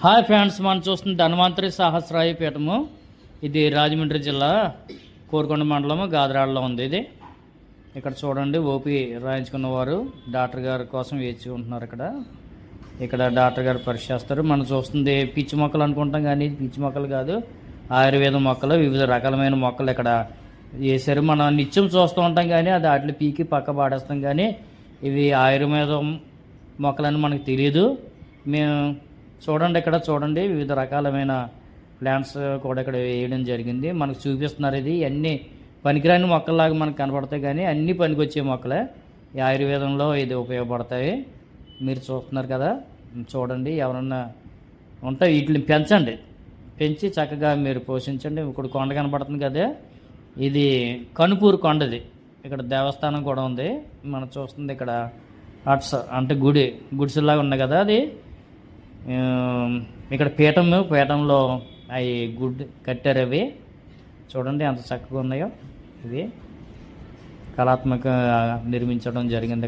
Hi friends, మనం చూస్తున్న ధన్వంతరి సహస్రాయి పీఠము. ఇది రాజమండ్రి జిల్లా కోరుకొండ మండలము గాదరాడలో ఉంది. ఇది ఇక్కడ చూడండి, ఓపీ రాయించుకున్నవారు డాక్టర్ గారి కోసం వేచి ఉంటున్నారు. ఇక్కడ డాక్టర్ గారు పరీక్ష చేస్తారు. మనం చూస్తుంది పిచ్చి మొక్కలు అనుకుంటాం, కానీ పిచ్చి మొక్కలు కాదు, ఆయుర్వేద మొక్కలు, వివిధ రకాలమైన మొక్కలు ఇక్కడ వేసారు. మనం నిత్యం చూస్తూ ఉంటాం, కానీ అది వాటిని పీకి పక్క పాడేస్తాం, కానీ ఇవి ఆయుర్వేదం మొక్కలని మనకు తెలియదు. మేము చూడండి, ఇక్కడ చూడండి, వివిధ రకాలమైన ప్లాంట్స్ కూడా ఇక్కడ వేయడం జరిగింది. మనకు చూపిస్తున్నారు. ఇది అన్నీ పనికిరాని మొక్కల్లాగా మనకు కనపడతాయి, కానీ అన్నీ పనికొచ్చే మొక్కలే. ఈ ఆయుర్వేదంలో ఇది ఉపయోగపడతాయి. మీరు చూస్తున్నారు కదా, చూడండి. ఎవరన్నా ఉంటే వీటిని పెంచండి, పెంచి చక్కగా మీరు పోషించండి. ఇప్పుడు కొండ కనపడుతుంది కదా, ఇది కనుపూరు కొండది. ఇక్కడ దేవస్థానం కూడా ఉంది. మనం చూస్తుంది ఇక్కడ హట్స్ అంటే గుడిసెలాగా ఉన్నాయి కదా, అది ఇక్కడ పీఠంలో అవి గుడ్ కట్టారు. అవి చూడండి ఎంత చక్కగా ఉన్నాయో. ఇవి కళాత్మక నిర్మించడం జరిగింది.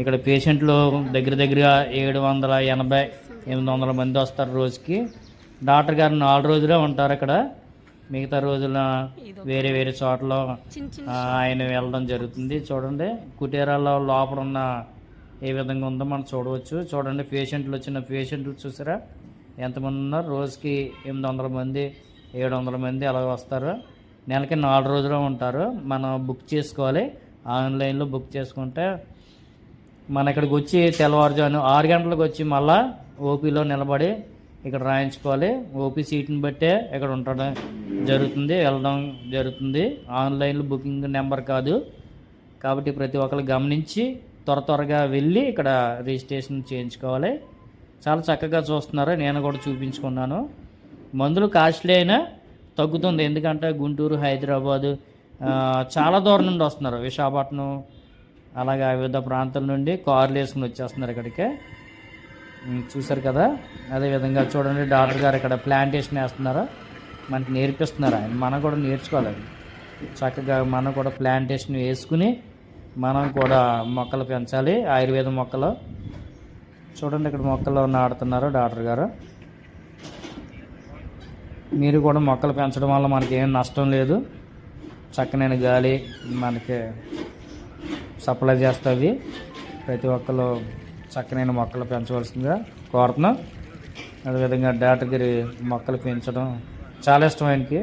ఇక్కడ పేషెంట్లు దగ్గర 780-800 మంది వస్తారు రోజుకి. డాక్టర్ గారు 4 రోజులే ఉంటారు ఇక్కడ. మిగతా రోజుల వేరే వేరే చోట్ల ఆయన వెళ్ళడం జరుగుతుంది. చూడండి, కుటీరాల్లో లోపల ఉన్న ఏ విధంగా ఉందో మనం చూడవచ్చు. చూడండి, వచ్చిన పేషెంట్లు చూసారా ఎంతమంది ఉన్నారు. రోజుకి 800 మంది 700 మంది అలా వస్తారు. నెలకి 4 రోజులు ఉంటారు. మనం బుక్ చేసుకోవాలి, ఆన్లైన్లో బుక్ చేసుకుంటే మన ఇక్కడికి వచ్చి తెల్లవారుజాను 6 గంటలకు వచ్చి మళ్ళా ఓపీలో నిలబడి ఇక్కడ రాయించుకోవాలి. ఓపీ సీట్ని బట్టే ఇక్కడ ఉండడం జరుగుతుంది, వెళ్ళడం జరుగుతుంది. ఆన్లైన్లో బుకింగ్ నెంబర్ కాదు. కాబట్టి ప్రతి ఒక్కరు గమనించి త్వరగా వెళ్ళి ఇక్కడ రిజిస్ట్రేషన్ చేయించుకోవాలి. చాలా చక్కగా చూస్తున్నారు. నేను కూడా చూపించుకున్నాను. మందులు కాస్ట్లీ అయినా తగ్గుతుంది, ఎందుకంటే గుంటూరు, హైదరాబాదు చాలా దూరం నుండి వస్తున్నారు. విశాఖపట్నం అలాగే వివిధ ప్రాంతాల నుండి కార్లు వేసుకుని వచ్చేస్తున్నారు ఇక్కడికి. చూసారు కదా. అదేవిధంగా చూడండి, డాక్టర్ గారు ఇక్కడ ప్లాంటేషన్ వేస్తున్నారు. మనకి నేర్పిస్తున్నారు ఆయన. మనం కూడా నేర్చుకోవాలి. చక్కగా మనం కూడా ప్లాంటేషన్ వేసుకుని మనం కూడా మొక్కలు పెంచాలి, ఆయుర్వేద మొక్కలు. చూడండి, ఇక్కడ మొక్కలు నాటుతున్నారు డాక్టర్ గారు. మీరు కూడా మొక్కలు పెంచడం వల్ల మనకి ఏం నష్టం లేదు. చక్కనైన గాలి మనకి సప్లై చేస్తుంది. ప్రతి ఒక్కరు చక్కనైన మొక్కలు పెంచవలసిందిగా కోరుతున్నాం. అదేవిధంగా డాక్టర్ గారి మొక్కలు పెంచడం చాలా ఇష్టం ఆయనకి.